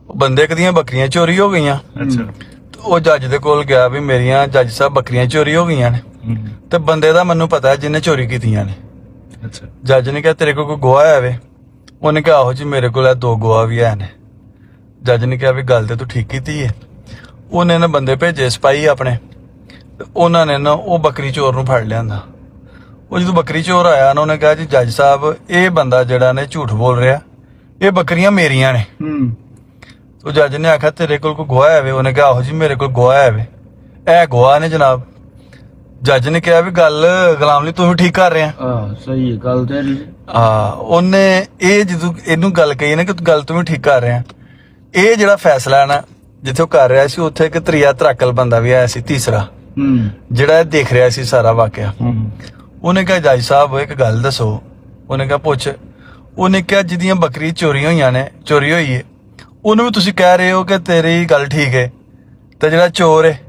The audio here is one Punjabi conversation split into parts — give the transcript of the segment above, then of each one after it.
ਬੰਦੇ ਦੀਆਂ ਬੱਕਰੀਆਂ ਚੋਰੀ ਹੋ ਗਈਆਂ। ਉਹ ਜੱਜ ਦੇ ਕੋਲ ਗਿਆ ਵੀ ਮੇਰੀਆਂ ਜੱਜ ਸਾਹਿਬ ਬੱਕਰੀਆਂ ਚੋਰੀ ਹੋ ਗਈਆਂ ਨੇ ਤੇ ਬੰਦੇ ਦਾ ਮੈਨੂੰ ਪਤਾ ਜਿਹਨੇ ਚੋਰੀ ਕੀਤੀਆਂ ਨੇ। ਜੱਜ ਨੇ ਕਿਹਾ ਤੇਰੇ ਕੋਲ ਕੋਈ ਗਵਾਹ ਹੈ ਵੇ? ਉਹਨੇ ਕਿਹਾ ਆਹੋ ਜੀ ਮੇਰੇ ਕੋਲ 2 ਗਵਾਹ ਵੀ ਹੈ ਨੇ। ਜੱਜ ਨੇ ਕਿਹਾ ਵੀ ਗੱਲ ਤੇ ਤੂੰ ਠੀਕ ਕੀਤੀ ਹੈ। ਉਹਨੇ ਨਾ ਬੰਦੇ ਭੇਜੇ ਸਿਪਾਹੀ ਆਪਣੇ, ਉਹਨਾਂ ਨੇ ਨਾ ਉਹ ਬੱਕਰੀ ਚੋਰ ਨੂੰ ਫੜ ਲਿਆਂਦਾ। ਉਹ ਜਦੋਂ ਬੱਕਰੀ ਚੋਰ ਆਇਆ ਨਾ ਉਹਨੇ ਕਿਹਾ ਜੀ ਜੱਜ ਸਾਹਿਬ ਇਹ ਬੰਦਾ ਜਿਹੜਾ ਨੇ ਝੂਠ ਬੋਲ ਰਿਹਾ, ਇਹ ਬੱਕਰੀਆਂ ਮੇਰੀਆਂ ਨੇ। ਉਹ ਜੱਜ ਨੇ ਆਖਿਆ ਤੇਰੇ ਕੋਲ ਕੋਈ ਗਵਾਹ ਹੈ ਵੇ? ਉਹਨੇ ਕਿਹਾ ਆਹੋ ਜੀ ਮੇਰੇ ਕੋਲ ਗਵਾਹ ਹੈ ਵੇ, ਇਹ ਗਵਾਹ ਨੇ ਜਨਾਬ। ਜੱਜ ਨੇ ਕਿਹਾ ਵੀ ਗੱਲ ਗੁਲਾਮ ਲਈ ਤੂੰ ਵੀ ਠੀਕ ਕਰ ਰਿਹਾ। ਸਹੀ ਹੈ ਗੱਲ ਤੇਰੀ। ਉਹਨੇ ਇਹ ਜਦੋਂ ਇਹਨੂੰ ਗੱਲ ਕਹੀ ਨਾ ਕਿ ਤੂੰ ਗੱਲ ਤੂੰ ਵੀ ਠੀਕ ਕਰ ਰਿਹਾ, ਇਹ ਜਿਹੜਾ ਫੈਸਲਾ ਨਾ ਜਿੱਥੇ ਉਹ ਕਰ ਰਿਹਾ ਸੀ ਉੱਥੇ ਇੱਕ ਤਰੀਆ ਧਰਾਕਲ ਬੰਦਾ ਵੀ ਆਇਆ ਸੀ, ਤੀਸਰਾ, ਜਿਹੜਾ ਦੇਖ ਰਿਹਾ ਸੀ ਸਾਰਾ ਵਾਕਿਆ। ਉਹਨੇ ਕਿਹਾ ਜੱਜ ਸਾਹਿਬ ਇੱਕ ਗੱਲ ਦੱਸੋ। ਉਹਨੇ ਕਿਹਾ ਪੁੱਛ। ਉਹਨੇ ਕਿਹਾ ਜਿਹਦੀਆਂ ਬੱਕਰੀ ਚੋਰੀ ਹੋਈਆਂ ਨੇ, ਚੋਰੀ ਹੋਈ ਹੈ, ਉਹਨੂੰ ਵੀ ਤੁਸੀਂ ਕਹਿ ਰਹੇ ਹੋ ਕਿ ਤੇਰੀ ਗੱਲ ਠੀਕ ਹੈ, ਤੇ ਜਿਹੜਾ ਚੋਰ ਹੈ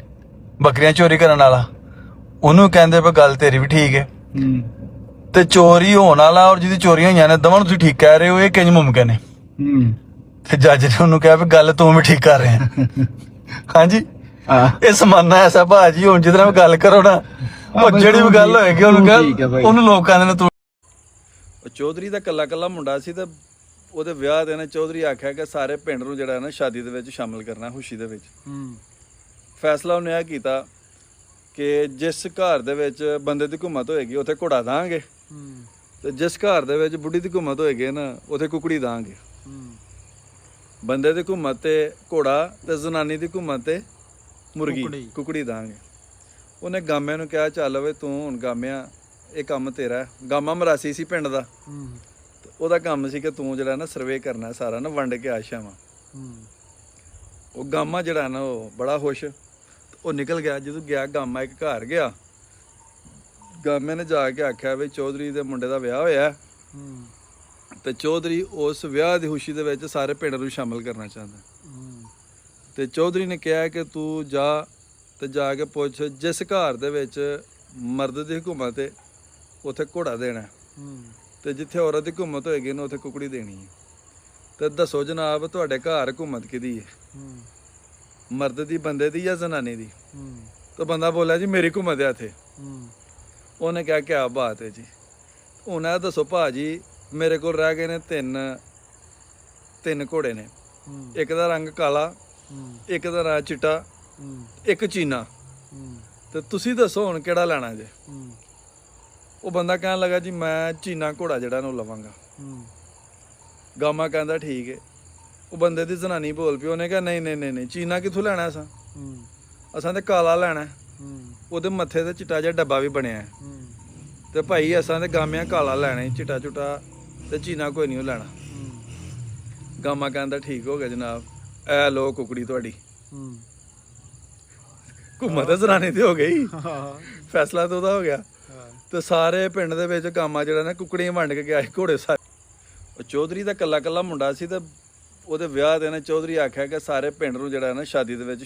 ਬੱਕਰੀਆਂ ਚੋਰੀ ਕਰਨ ਵਾਲਾ ਉਹਨੂੰ ਕਹਿੰਦੇ ਪਏ ਗੱਲ ਤੇਰੀ ਵੀ ਠੀਕ ਹੈ। ਤੇ ਚੋਰੀ ਹੋਣ ਵਾਲਾ ਔਰ ਜਿਹਦੀ ਚੋਰੀਆਂ ਹੋਈਆਂ ਨੇ ਦੋਵਾਂ ਨੂੰ ਤੁਸੀਂ ਠੀਕ ਕਹਿ ਰਹੇ ਹੋ, ਇਹ ਕਿੰਜ ਮੁਮਕਿਨ ਹੈ? ਤੇ ਜੱਜ ਨੇ ਉਹਨੂੰ ਕਿਹਾ ਵੀ ਗੱਲ ਤੂੰ ਵੀ ਠੀਕ ਕਰ ਰਿਹਾ। ਹਾਂਜੀ ਇਹ ਸਮਾਨਾ ਐਸਾ ਭਾਜੀ, ਹੁਣ ਜਿਹਦੇ ਨਾਲ ਗੱਲ ਕਰੋ ਨਾ ਉਹ ਜਿਹੜੀ ਵੀ ਗੱਲ ਹੋਏਗੀ ਉਹਨੂੰ ਕਹ, ਉਹਨੂੰ ਲੋਕਾਂ ਨੇ ਤੂੰ। ਚੌਧਰੀ ਦਾ ਕੱਲਾ ਮੁੰਡਾ ਸੀ ਤੇ ਉਹਦੇ ਵਿਆਹ ਦੇ ਨੇ ਚੌਧਰੀ ਆਖਿਆ ਕਿ ਸਾਰੇ ਪਿੰਡ ਨੂੰ ਜਿਹੜਾ ਨਾ ਸ਼ਾਦੀ ਦੇ ਵਿੱਚ ਸ਼ਾਮਿਲ ਕਰਨਾ, ਖੁਸ਼ੀ ਦੇ ਵਿੱਚ। ਫੈਸਲਾ ਉਹਨੇ ਇਹ ਕੀਤਾ ਕਿ ਜਿਸ ਘਰ ਦੇ ਵਿੱਚ ਬੰਦੇ ਦੀ ਘੁੰਮਤ ਹੋਏਗੀ ਉੱਥੇ ਘੋੜਾ ਦਾਂਗੇ, ਤੇ ਜਿਸ ਘਰ ਦੇ ਵਿੱਚ ਬੁੱਢੀ ਦੀ ਘੁੰਮਤ ਹੋਏਗੀ ਨਾ ਉੱਥੇ ਕੁਕੜੀ ਦਾਂਗੇ। ਬੰਦੇ ਦੀ ਘੁੰਮਤ ਤੇ ਘੋੜਾ ਤੇ ਜ਼ਨਾਨੀ ਦੀ ਘੁੰਮਤ ਤੇ ਮੁਰਗੀ ਕੁਕੜੀ ਦਾਂਗੇ। ਉਹਨੇ ਗਾਮਿਆਂ ਨੂੰ ਕਿਹਾ ਚੱਲ ਵੇ ਤੂੰ ਹੁਣ ਗਾਮਿਆਂ ਇਹ ਕੰਮ ਤੇਰਾ। ਗਾਮਾ ਮਰਾਸੀ ਸੀ ਪਿੰਡ ਦਾ, ਉਹਦਾ ਕੰਮ ਸੀ ਕਿ ਤੂੰ ਜਿਹੜਾ ਨਾ ਸਰਵੇ ਕਰਨਾ ਸਾਰਾ ਨਾ ਵੰਡ ਕੇ ਆਸ਼ਾਵਾਂ। ਉਹ ਗਾਮਾ ਜਿਹੜਾ ਨਾ ਉਹ ਬੜਾ ਖੁਸ਼, ਉਹ ਨਿਕਲ ਗਿਆ। ਜਦੋਂ ਗਿਆ ਗਾਮਾ ਇੱਕ ਘਰ ਗਿਆ, ਗਾਮੇ ਨੇ ਜਾ ਕੇ ਆਖਿਆ ਵੀ ਚੌਧਰੀ ਦੇ ਮੁੰਡੇ ਦਾ ਵਿਆਹ ਹੋਇਆ ਤੇ ਚੌਧਰੀ ਉਸ ਵਿਆਹ ਦੀ ਖੁਸ਼ੀ ਦੇ ਵਿੱਚ ਸਾਰੇ ਪਿੰਡ ਨੂੰ ਸ਼ਾਮਿਲ ਕਰਨਾ ਚਾਹੁੰਦਾ। ਤੇ ਚੌਧਰੀ ਨੇ ਕਿਹਾ ਕਿ ਤੂੰ ਜਾ ਤੇ ਜਾ ਕੇ ਪੁੱਛ ਜਿਸ ਘਰ ਦੇ ਵਿੱਚ ਮਰਦ ਦੀ ਹਕੂਮਤ ਹੈ ਉੱਥੇ ਘੋੜਾ ਦੇਣਾ, ਤੇ ਜਿੱਥੇ ਔਰਤ ਦੀ ਹਕੂਮਤ ਹੋਏਗੀ ਨਾ ਉੱਥੇ ਕੁਕੜੀ ਦੇਣੀ ਹੈ। ਤੇ ਦੱਸੋ ਜਨਾਬ ਤੁਹਾਡੇ ਘਰ ਹਕੂਮਤ ਕਿਹਦੀ ਹੈ, ਮਰਦ ਦੀ, ਬੰਦੇ ਦੀ ਜਾਂ ਜ਼ਨਾਨੀ ਦੀ? ਤਾਂ ਬੰਦਾ ਬੋਲਿਆ ਜੀ ਮੇਰੀ ਹਕੂਮਤ ਹੈ ਇੱਥੇ। ਉਹਨੇ ਕਿਹਾ ਕਿਆ ਬਾਤ ਹੈ ਜੀ। ਉਹਨਾਂ ਦੱਸੋ ਭਾਜੀ ਮੇਰੇ ਕੋਲ ਰਹਿ ਗਏ ਨੇ ਤਿੰਨ ਘੋੜੇ ਨੇ, ਇੱਕ ਦਾ ਰੰਗ ਕਾਲਾ, ਇੱਕ ਦਾ ਰੰਗ ਚਿੱਟਾ, ਇੱਕ ਚੀਨਾ, ਤੇ ਤੁਸੀਂ ਦੱਸੋ ਹੁਣ ਕਿਹੜਾ ਲੈਣਾ ਜੇ? ਉਹ ਬੰਦਾ ਕਹਿਣ ਲੱਗਾ ਜੀ ਮੈਂ ਚੀਨਾ ਘੋੜਾ ਜਿਹੜਾ ਨੂੰ ਲਵਾਂਗਾ। ਗਾਮਾ ਕਹਿੰਦਾ ਠੀਕ ਹੈ। ਉਹ ਬੰਦੇ ਦੀ ਜ਼ਨਾਨੀ ਬੋਲ ਪਈ, ਉਹਨੇ ਕਿਹਾ ਨਹੀਂ ਚੀਨਾ ਕਿੱਥੋਂ ਲੈਣਾ ਅਸਾਂ ਤੇ ਕਾਲਾ ਲੈਣਾ, ਉਹਦੇ ਮੱਥੇ ਤੇ ਚਿੱਟਾ ਜਿਹਾ ਡੱਬਾ ਵੀ ਬਣਿਆ, ਤੇ ਭਾਈ ਅਸਾਂ ਤੇ ਗਾਮਿਆਂ ਕਾਲਾ ਲੈਣਾ, ਚਿੱਟਾ ਚੁੱਟਾ ਤੇ ਚੀਨਾ ਕੋਈ ਨਹੀਂ ਲੈਣਾ। ਗਾਮਾ ਕਹਿੰਦਾ ਠੀਕ ਹੋ ਗਿਆ ਜਨਾਬ, ਐ ਲੋ ਕੁਕੜੀ ਤੁਹਾਡੀ। ਘੁੰਮਤ ਜ਼ਨਾਨੀ ਤੇ ਹੋ ਗਈ, ਫੈਸਲਾ ਤਾਂ ਉਹਦਾ ਹੋ ਗਿਆ। ਤੇ ਸਾਰੇ ਪਿੰਡ ਦੇ ਵਿੱਚ ਗਾਮਾ ਜਿਹੜਾ ਨਾ ਕੁਕੜੀਆਂ ਵੰਡ ਕੇ ਗਿਆ ਸੀ ਘੋੜੇ ਸਾਰੇ। ਉਹ ਚੌਧਰੀ ਦਾ ਕੱਲਾ ਮੁੰਡਾ ਸੀ ਤੇ ਉਹਦੇ ਵਿਆਹ ਦੇ ਨੇ ਚੌਧਰੀ ਆਖਿਆ ਕਿ ਸਾਰੇ ਪਿੰਡ ਨੂੰ ਜਿਹੜਾ ਨਾ ਸ਼ਾਦੀ ਦੇ ਵਿੱਚ